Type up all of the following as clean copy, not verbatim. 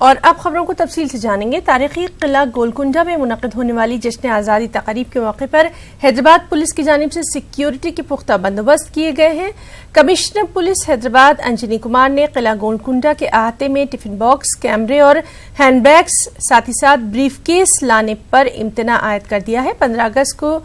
اور اب خبروں کو تفصیل سے جانیں گے۔ تاریخی قلعہ گولکنڈہ میں منعقد ہونے والی جشن آزادی تقریب کے موقع پر حیدرآباد پولیس کی جانب سے سیکیورٹی کے پختہ بندوبست کیے گئے ہیں۔ کمشنر پولیس حیدرآباد انجنی کمار نے قلعہ گولکنڈہ کے احاطے میں ٹفن باکس، کیمرے اور ہینڈ بیگز ساتھ ہی ساتھ بریف کیس لانے پر امتناع عائد کر دیا ہے۔ 15 اگست کو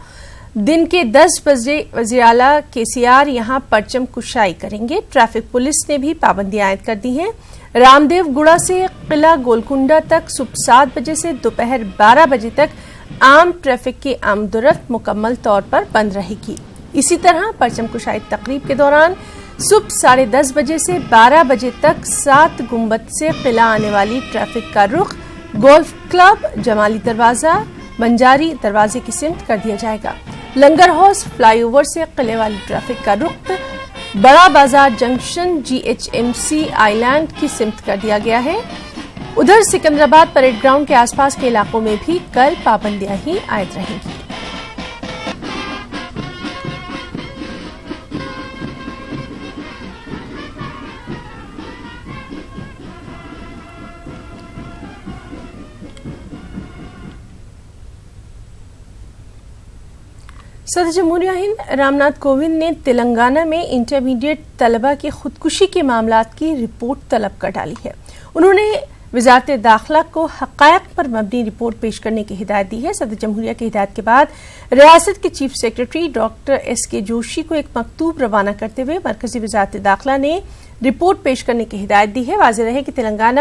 دن کے 10 بجے وزیر اعلیٰ KCR یہاں پرچم کشائی کریں گے۔ ٹریفک پولیس نے بھی پابندیاں عائد کر دی ہیں۔ رام دیو گڑا سے قلعہ گولکنڈہ تک صبح 7 بجے سے دوپہر 12 بجے تک عام ٹریفک کی آمد و رفت مکمل طور پر بند رہے گی۔ اسی طرح پرچم کشائی تقریب کے دوران صبح 10:30 بجے سے 12 بجے تک 7 گنبد سے قلعہ آنے والی ٹریفک کا رخ گولف کلب، جمالی دروازہ، بنجاری دروازے کی سمت کر دیا جائے گا۔ لنگر ہاؤس فلائی اوور سے قلعے والی ٹریفک کا رخ بڑا بازار جنکشن GHMC آئی لینڈ کی سمت کر دیا گیا ہے۔ ادھر سکندرآباد پریڈ گراؤنڈ کے آس پاس کے علاقوں میں بھی کل پابندیاں ہی عائد رہیں گی۔ صدر جمہوریہ ہند رام ناتھ کووند نے تلنگانہ میں انٹرمیڈیٹ طلبہ کی خودکشی کے معاملات کی رپورٹ طلب کر ڈالی ہے۔ انہوں نے وزارت داخلہ کو حقائق پر مبنی رپورٹ پیش کرنے کی ہدایت دی ہے۔ صدر جمہوریہ کی ہدایت کے بعد ریاست کے chief secretary doctor SK Joshi کو ایک مکتوب روانہ کرتے ہوئے مرکزی وزارت داخلہ نے رپورٹ پیش کرنے کی ہدایت دی ہے۔ واضح رہے کہ تلنگانہ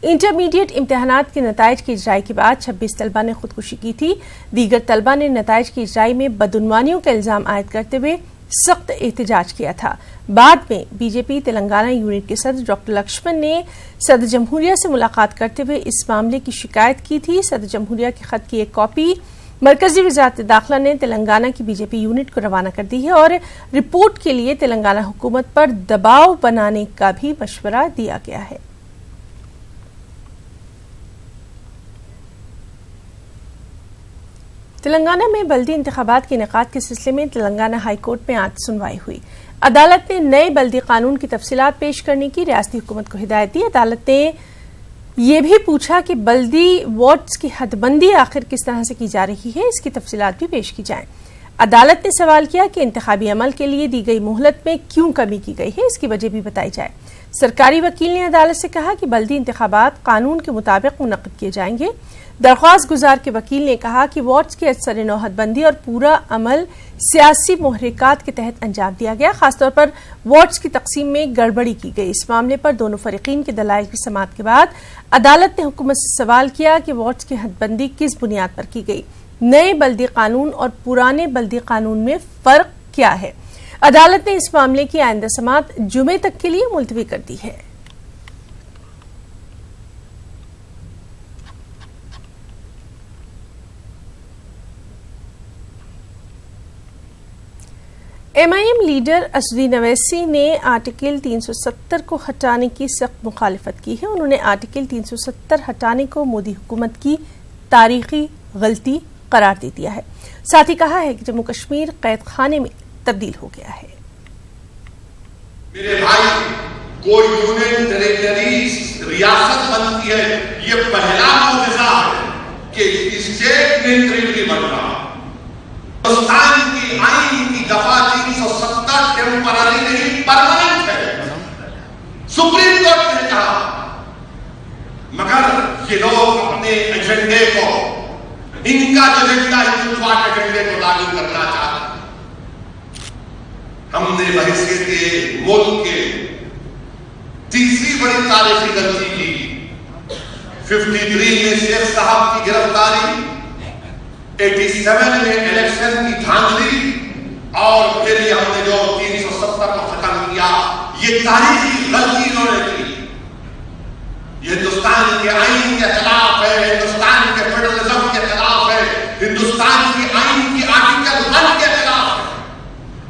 انٹرمیڈیٹ امتحانات کے نتائج کی اجرائی کے بعد 26 طلبہ نے خودکشی کی تھی۔ دیگر طلبہ نے نتائج کی اجرائی میں بدعنوانیوں کا الزام عائد کرتے ہوئے سخت احتجاج کیا تھا۔ بعد میں BJP تلنگانہ یونٹ کے صدر ڈاکٹر لکشمن نے صدر جمہوریہ سے ملاقات کرتے ہوئے اس معاملے کی شکایت کی تھی۔ صدر جمہوریہ کے خط کی ایک کاپی مرکزی وزارت داخلہ نے تلنگانہ کی BJP یونٹ کو روانہ کر دی ہے اور رپورٹ کے لیے تلنگانہ حکومت پر دباؤ بنانے کا بھی مشورہ دیا گیا ہے۔ تلنگانہ میں بلدی انتخابات کے انعقاد کے سلسلے میں تلنگانہ ہائی کورٹ میں آج سنوائی ہوئی۔ عدالت نے نئے بلدی قانون کی تفصیلات پیش کرنے کی ریاستی حکومت کو ہدایت دی۔ عدالت نے یہ بھی پوچھا کہ بلدی وارڈز کی حد بندی آخر کس طرح سے کی جا رہی ہے، اس کی تفصیلات بھی پیش کی جائیں۔ عدالت نے سوال کیا کہ انتخابی عمل کے لیے دی گئی مہلت میں کیوں کمی کی گئی ہے، اس کی وجہ بھی بتائی جائے۔ سرکاری وکیل نے عدالت سے کہا کہ بلدی انتخابات قانون کے مطابق منعقد کیے جائیں گے۔ درخواست گزار کے وکیل نے کہا کہ وارڈز کی اثر نو حد بندی اور پورا عمل سیاسی محرکات کے تحت انجام دیا گیا، خاص طور پر وارڈز کی تقسیم میں گڑبڑی کی گئی۔ اس معاملے پر دونوں فریقین کے دلائل کی سماعت کے بعد عدالت نے حکومت سے سوال کیا کہ وارڈز کی حد بندی کس بنیاد پر کی گئی، نئے بلدی قانون اور پرانے بلدی قانون میں فرق کیا ہے۔ عدالت نے اس معاملے کی آئندہ سماعت جمعے تک کے لیے ملتوی کر دی ہے۔ MIM لیڈر اسدالدین اویسی نے آرٹیکل 370 کو ہٹانے کی سخت مخالفت کی ہے۔ انہوں نے آرٹیکل 370 ہٹانے کو مودی حکومت کی تاریخی غلطی قرار دے دیا ہے۔ ساتھ ہی کہا ہے کہ جموں کشمیر قید خانے میں تبدیل ہو گیا ہے۔ میرے بھائی، کوئی یونین ٹیریٹریز ریاست بنتی ہے، یہ پہلا معجزہ ہے کہ اسٹیٹ ٹیریٹری بن رہا ہے۔ ہندوستان کی آئین کی دفعہ 370 ٹیمپرری نہیں پرماننٹ ہے، سپریم کورٹ نے کہا، مگر یہ لوگ اپنے ایجنڈے کو، ان کا جو ایجنڈا ہندوستان ایجنڈے کو لاگو کرنا چاہتے ہیں۔ ہم نے بحیثیت ملک کے تیسری بڑی تاریخی غلطی کی۔ 53 میں شیخ صاحب کی گرفتاری، 87 میں الیکشن کی دھاندلی، اور پھر یہ ہم نے جو 370 کو ختم کیا، یہ تاریخی غلطی انہوں نے کی۔ یہ ہندوستان کے آئین کے خلاف ہے، ہندوستان کے فیڈرلزم کے خلاف ہے، ہندوستان کی آئین کی آرٹیکل 1 کے خلاف ہے۔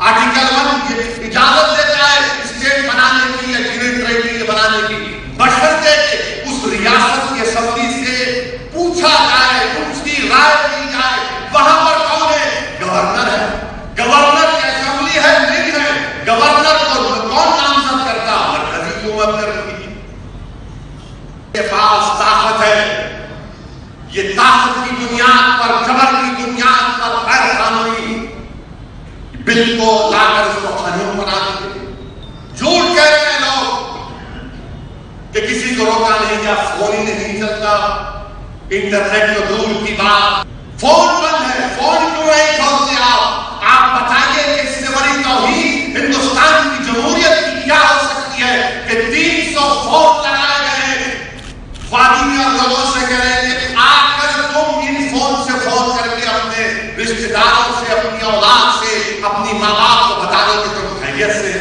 آرٹیکل 1 یہ اجازت دیتا ہے اسٹیٹ بنانے کی یا یونین ٹیریٹری بنانے کی، بشرطے کہ اس ریاست کے اسمبلی سے پوچھا جائے، اس کی رائے دی جائے۔ وہاں پر کون ہے؟ گورنر ہے، گورنر کی اسمبلی ہے، نہیں ہے۔ گورنر کو کون نامزد کرتا؟ مرکزی حکومت کرتی ہے۔ کے پاس کو لا کر اس کو قانون بنا دیتے. جھوٹ کہہ رہے ہیں لوگ کہ کسی کو روکا نہیں گیا, فون ہی نہیں چلتا, انٹرنیٹ تو دور کی بات, فون بند ہے, فون کیوں نہیں کھولتے آپ بتائیے کہ اس سے بڑی توہین ہندوستان کی جمہوریت کی کیا ہو سکتی ہے کہ 300 فون لگائے گئے. وادی میں اور لوگوں سے کہہ رہے ہیں کہ آ کر تم ان فون سے فون کر کے اپنے رشتہ داروں سے, اپنی اولاد سے, اپنی ماں باپ کو بتا دو کہ تم خیریت سے.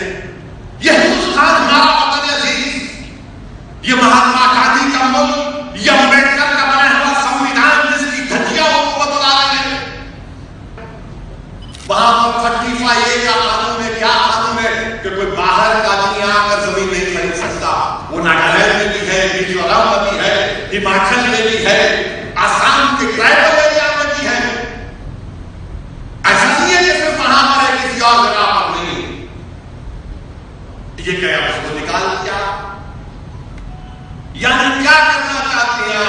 یہ ہندوستان ہمارا وطن عزیز, یہ مہاتما گاندھی کا ملک, یہ امبیڈکر کا بنا ہوا سنویدھان جس کی گھٹیا حکومت اڑا رہے ہیں. وہاں پر 35A کا قانون ہے. کیا قانون ہے کہ کوئی باہر کا آدمی آ کر زمین نہیں خرید سکتا. وہ ناگالینڈ میں بھی ہے, میزورم میں بھی ہے, ہماچل میں بھی ہے, آسام کے ٹرائبل ایریا میں بھی ہے. ایسا نہیں ہے کہ صرف وہاں پر ہے, کسی اور جگہ پر نہیں. یہ کیا اس کو نکال دیا. یعنی کیا کرنا چاہتے ہیں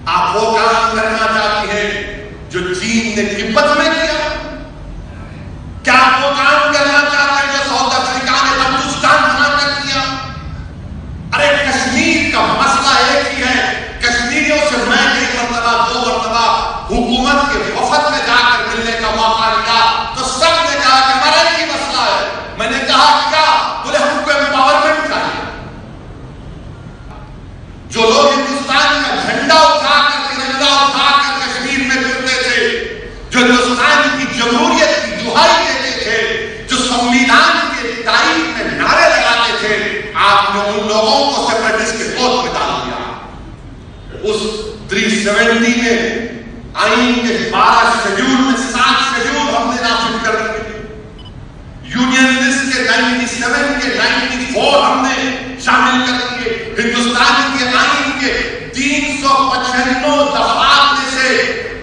آپ وہ کام کرنا چاہتے ہیں جو چین نے تبت میں کیا. کیا وہ کام کرنا چاہتے ہیں جو ساؤتھ افریقہ نے بلوچستان بنا کر کیا. ارے کشمیر کا مسئلہ ایک ہی ہے. کشمیریوں سے میں ایک مرتبہ 2 مرتبہ حکومت کے وفد میں جا کر ملنے کا موقع ملا تو سب نے کہا کہ ہمارا ایک ہی مسئلہ ہے. میں نے کہا کیا؟ بولے ہم کو امپاورمنٹ چاہیے. جو لوگ ہندوستان کا جھنڈا اٹھا کر, ترنگا اٹھا کر کشمیر میں پھرتے تھے, جو ہندوستان کی جمہوریت کی دہائی دیتے تھے, جو سنویدھان کے تائید میں نعرے لگاتے تھے, آپ نے ان لوگوں کو سیپریٹسٹ کے گود میں ڈال دیا. اس 370 میں آئین کے 12 شیڈول میں 7 شیڈول ہم نے نافذ کر دیے. یونین لسٹ کے 97 کے 94 ہم نے شامل کر دیے. ہندوستان کے آئین کے 395 دفعات میں سے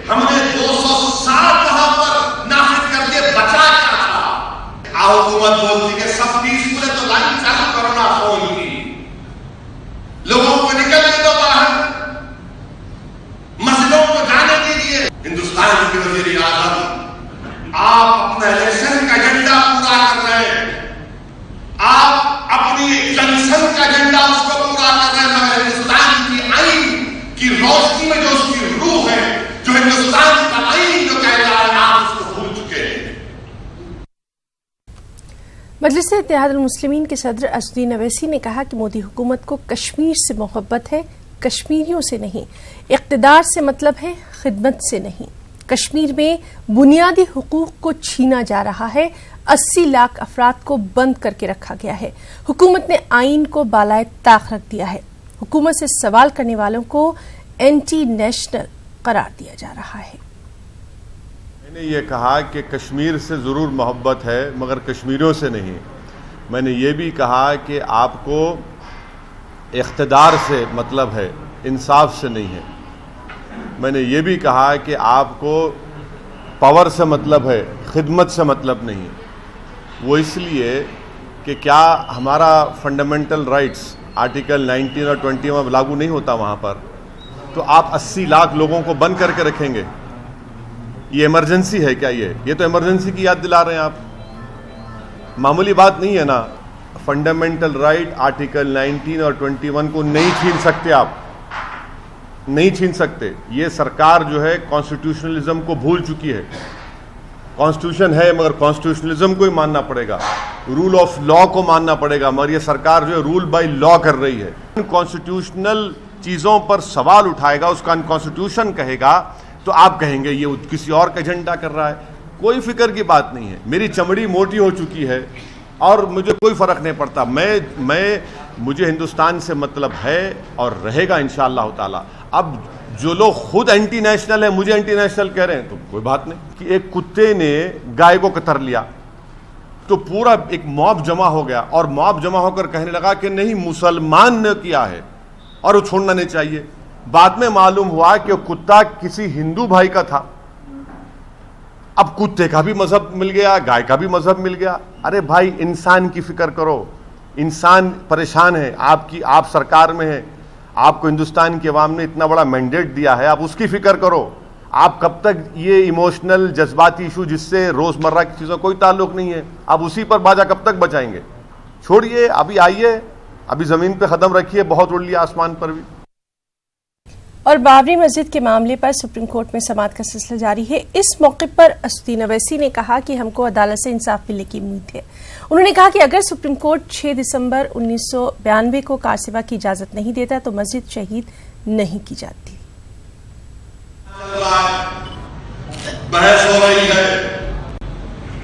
ہم نے 260 وہاں پر نافذ کر دیے. بچا کیا تھا؟ حکومت بولتی کہ سب پیسفل ہے تو لائن چالو کرو نا فون کی, لوگوں کو نکلنے دو باہر, مسجدوں کو جانے دیجیے. ہندوستان کے وزیر اعظم آپ اپنا الیکشن کا ایجنڈا پورا کر رہے ہیں, آپ اپنی جنسن کا ایجنڈا اس کو پورا کر رہے ہیں, مگر ہندوستان کی آئین کی روشنی میں جو اس کی روح ہے, جو ہندوستان کا آئین جو کہتا ہے, آپ اس کو بھول چکے ہیں. مجلس اتحاد المسلمین کے صدر اسدالدین اویسی نے کہا کہ مودی حکومت کو کشمیر سے محبت ہے, کشمیریوں سے نہیں. اقتدار سے مطلب ہے, خدمت سے نہیں. کشمیر میں بنیادی حقوق کو چھینا جا رہا ہے. 80 لاکھ افراد کو بند کر کے رکھا گیا ہے. حکومت نے آئین کو بالائے طاق رکھ دیا ہے. حکومت سے سوال کرنے والوں کو اینٹی نیشنل قرار دیا جا رہا ہے. میں نے یہ کہا کہ کشمیر سے ضرور محبت ہے مگر کشمیریوں سے نہیں. میں نے یہ بھی کہا کہ آپ کو اقتدار سے مطلب ہے, انصاف سے نہیں ہے. میں نے یہ بھی کہا کہ آپ کو پاور سے مطلب ہے, خدمت سے مطلب نہیں. وہ اس لیے کہ کیا ہمارا فنڈامنٹل رائٹس آرٹیکل 19 اور 20 میں لاگو نہیں ہوتا وہاں پر, تو آپ 80 لاکھ لوگوں کو بند کر کے رکھیں گے. یہ ایمرجنسی ہے کیا؟ یہ تو ایمرجنسی کی یاد دلا رہے ہیں آپ. معمولی بات نہیں ہے نا. فنڈامنٹل رائٹ آرٹیکل 19 اور 21 کو نہیں چھین سکتے آپ, نہیں چھین سکتے. یہ سرکار جو ہے کانسٹیٹیوشنلزم کو بھول چکی ہے. کانسٹیٹیوشن ہے مگر کانسٹیٹیوشنلزم کو ہی ماننا پڑے گا, رول آف لا کو ماننا پڑے گا, مگر یہ سرکار جو ہے رول بائی لا کر رہی ہے. کانسٹیٹیوشنل چیزوں پر سوال اٹھائے گا, اس کا کانسٹیٹیوشن کہے گا تو آپ کہیں گے یہ کسی اور کا ایجنڈا کر رہا ہے. کوئی فکر کی بات نہیں ہے. میری چمڑی موٹی ہو چکی ہے اور مجھے کوئی فرق نہیں پڑتا. مجھے ہندوستان سے مطلب ہے اور رہے گا انشاءاللہ تعالی. اب جو لوگ خود اینٹی نیشنل ہیں, مجھے اینٹی نیشنل کہہ رہے ہیں, تو کوئی بات نہیں. کہ ایک کتے نے گائے کو کتر لیا تو پورا ایک موب جمع ہو گیا, اور موب جمع ہو کر کہنے لگا کہ نہیں مسلمان نے کیا ہے اور وہ چھوڑنا نہیں چاہیے. بعد میں معلوم ہوا کہ وہ کتا کسی ہندو بھائی کا تھا. اب کتے کا بھی مذہب مل گیا, گائے کا بھی مذہب مل گیا. ارے بھائی انسان کی فکر کرو. انسان پریشان ہے, آپ سرکار میں ہیں, آپ کو ہندوستان کی عوام نے اتنا بڑا مینڈیٹ دیا ہے, آپ اس کی فکر کرو. آپ کب تک یہ ایموشنل جذباتی ایشو جس سے روزمرہ کی چیزوں کوئی تعلق نہیں ہے، آپ اسی پر باجا کب تک بچائیں گے؟ چھوڑیے، ابھی آئیے، ابھی زمین پہ قدم رکھیے، بہت اڑ لیا آسمان پر بھی۔ اور بابری مسجد کے معاملے پر سپریم کورٹ میں سماعت کا سلسلہ جاری ہے۔ اس موقع پر اسدالدین اویسی نے کہا کہ ہم کو عدالت سے انصاف ملنے کی امید ہے۔ انہوں نے کہا کہ اگر سپریم کورٹ 6 دسمبر 1992 کو کار سیوا کی اجازت نہیں دیتا تو مسجد شہید نہیں کی جاتی۔ بحث ہو رہی ہے،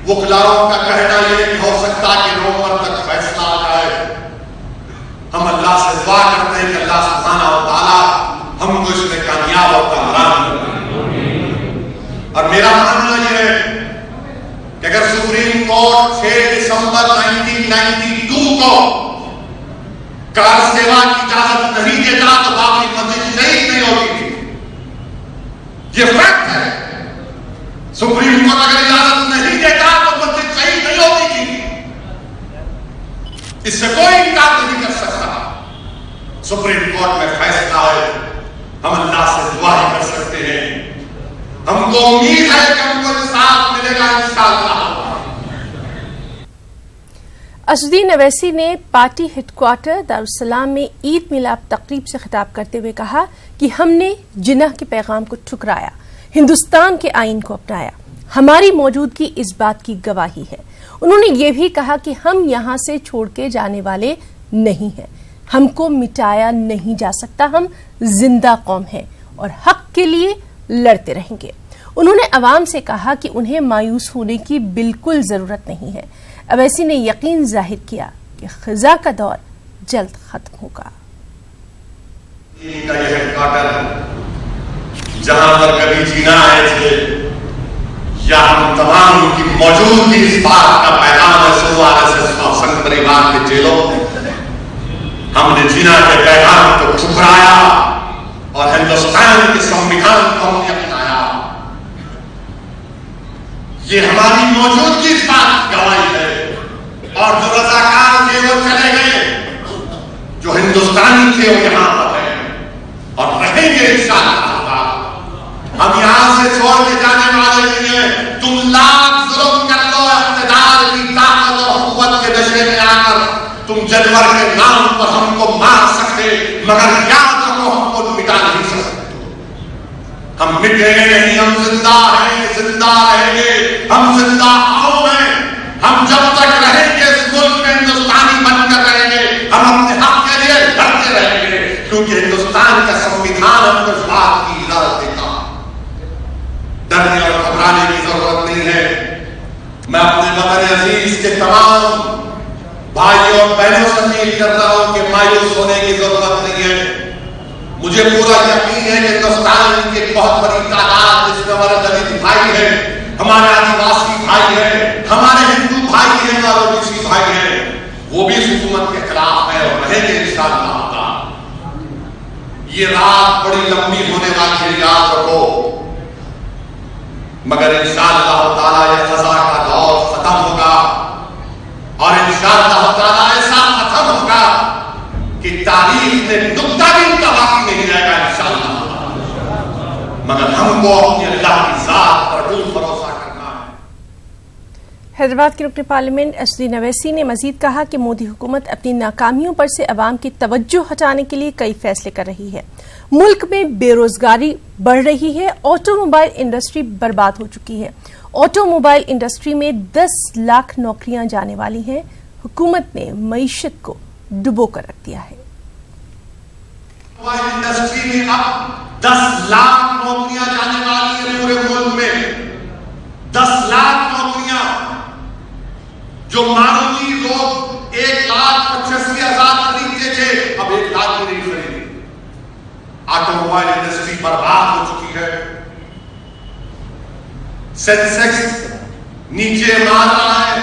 وکلاؤں کا کہنا یہ نہیں ہو سکتا کہ نومبر تک فیصلہ آ جائے۔ ہم اللہ سے دعا کرتے ہیں کہ اللہ سبحانہ و تعالیٰ ہم کو اس میں کامیاب اور کامیاب کریں۔ اور میرا ماننا یہ ہے کہ اگر سپریم کورٹ 6 دسمبر 1992 کو کار سیوا کی اجازت نہیں دیتا تو بابری مسجد شہید نہیں ہوتی تھی، یہ فیکٹ ہے۔ سپریم کورٹ اگر اجازت نہیں دیتا تو مسجد شہید نہیں ہوتی تھی، اس سے کوئی انکار نہیں کر سکتا۔ سپریم کورٹ میں فیصلہ ہے، ہم اللہ سے دعا ہی کر سکتے ہیں۔ ہم کو امید ہے کہ ہم کو انصاف ملے گا انشاءاللہ۔ اسدالدین اویسی نے پارٹی ہیڈ کوارٹر دارالسلام میں عید میلاد تقریب سے خطاب کرتے ہوئے کہا کہ ہم نے جناح کے پیغام کو ٹھکرایا، ہندوستان کے آئین کو اپنایا، ہماری موجودگی اس بات کی گواہی ہے۔ انہوں نے یہ بھی کہا کہ ہم یہاں سے چھوڑ کے جانے والے نہیں ہیں، ہم کو مٹایا نہیں جا سکتا، ہم زندہ قوم ہیں اور حق کے لیے لڑتے رہیں گے۔ انہوں نے عوام سے کہا کہ انہیں مایوس ہونے کی بالکل ضرورت نہیں ہے۔ اویسی نے یقین ظاہر کیا کہ خزاں کا دور جلد ختم ہوگا۔ یہ ہیڈ کوارٹر جہاں پر کبھی جینا آئے تھے، یا ہم تمام کی موجودگی اس بات کا پیغام ہے سنگ پریوار کے جیلوں میں، ہم نے جینا کے پیغام کو ٹھکرایا اور ہندوستان کے سنویدھان کو ہم نے اپنایا۔ یہ ہماری موجودگی اس بات کی گواہی ہے۔ اور جو رضاکار تھے وہ چلے گئے، جو ہندوستانی تھے وہ یہاں پر ہیں اور رہیں گے انشاءاللہ۔ ہم یہاں سے چھوڑ کے جانے والے نہیں ہیں۔ تم لاکھ ظلم کر لو، اقتدار کی طاقت اور قوت کے نشے میں آ کر تم جانور کے نام پر ہم کو مار سکتے، مگر یاد رکھو ہم کو مٹا نہیں سکتے۔ ہم مٹیں گے نہیں، ہم زندہ ہیں، زندہ رہیں گے، ہم زندہ قوم ہیں۔ ہم جب تک رہیں گے اس ملک میں ہندوستانی بن کر رہیں گے، ہم اپنے حق کے لیے لڑتے رہیں گے، کیونکہ ہندوستان کا سنویدھان ہم کو اس بات کی اجازت دیتا۔ ڈرنے اور گھبرانے کی ضرورت نہیں ہے۔ میں اپنے وطن عزیز کے تمام بھائیوں اور بہنوں سے اپیل کر رہا ہوں کہ مایوس ہونے کی ضرورت نہیں ہے۔ مجھے پورا یقین ہے کہ ہندوستان کی بہت بڑی تعداد جس میں ہمارے دلت بھائی ہیں، ہمارے آدیواسی بھائی ہیں، ہمارے ہندو بھائی ہیں اور اوبیسی بھائی ہیں، وہ بھی اس حکومت کے خلاف ہے اور رہیں گے انشاءاللہ۔ یہ رات بڑی لمبی ہونے والی ہے، یاد رکھو، مگر انشاءاللہ تعالیٰ یہ خزاں کا دور ختم ہوگا اور انشاءاللہ تعالیٰ ایسا ختم ہوگا کہ تاریخ میں نقطہ بھی ان کا باقی نہیں رہے گا انشاءاللہ۔ مگر ہم کو اپنی اللہ کی ذات پر دل بھروسہ کرنا ہے۔ حیدرآباد کے رکن پارلیمنٹ اسدالدین اویسی نے مزید کہا کہ مودی حکومت اپنی ناکامیوں پر سے عوام کی توجہ ہٹانے کے لیے کئی فیصلے کر رہی ہے۔ ملک میں بے روزگاری بڑھ رہی ہے، آٹو موبائل انڈسٹری برباد ہو چکی ہے۔ آٹو موبائل انڈسٹری میں 10 لاکھ نوکریاں جانے والی ہیں۔ حکومت نے معیشت کو ڈبو کر رکھ دیا ہے۔ موبائل انڈسٹری میں اب 10 لاکھ نوکریاں جانے والی ہیں پورے ملک میں۔ 10 لاکھ نوکریاں جو ماروتی لوگ 1,85,000 خریدتے تھے، اب 1 لاکھ بھی نہیں خریدتے۔ آٹو موبائل انڈسٹری برباد ہو چکی ہے۔ سینسیکس نیچے مار رہا ہے،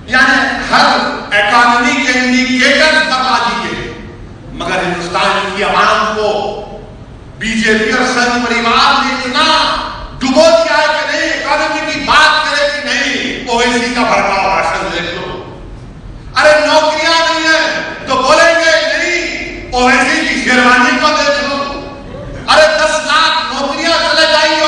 یعنی ہر اکانومی کے انڈیکیٹر بربادی کے، مگر ہندوستان کی عوام کو بی جے پی اور سنگ پریوار نے اتنا ڈبو دیا ہے کہ نہیں اکانومی کی بات کرے کہ نہیں اویسی کا بھرپا بھاشن دیکھ لو۔ ارے نوکریاں نہیں ہیں تو بولیں گے نہیں اویسی کی شیروانی کو دیکھ لو۔ ارے 10 لاکھ نوکریاں چلے جائیں گے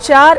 4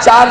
4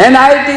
NIT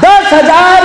10,000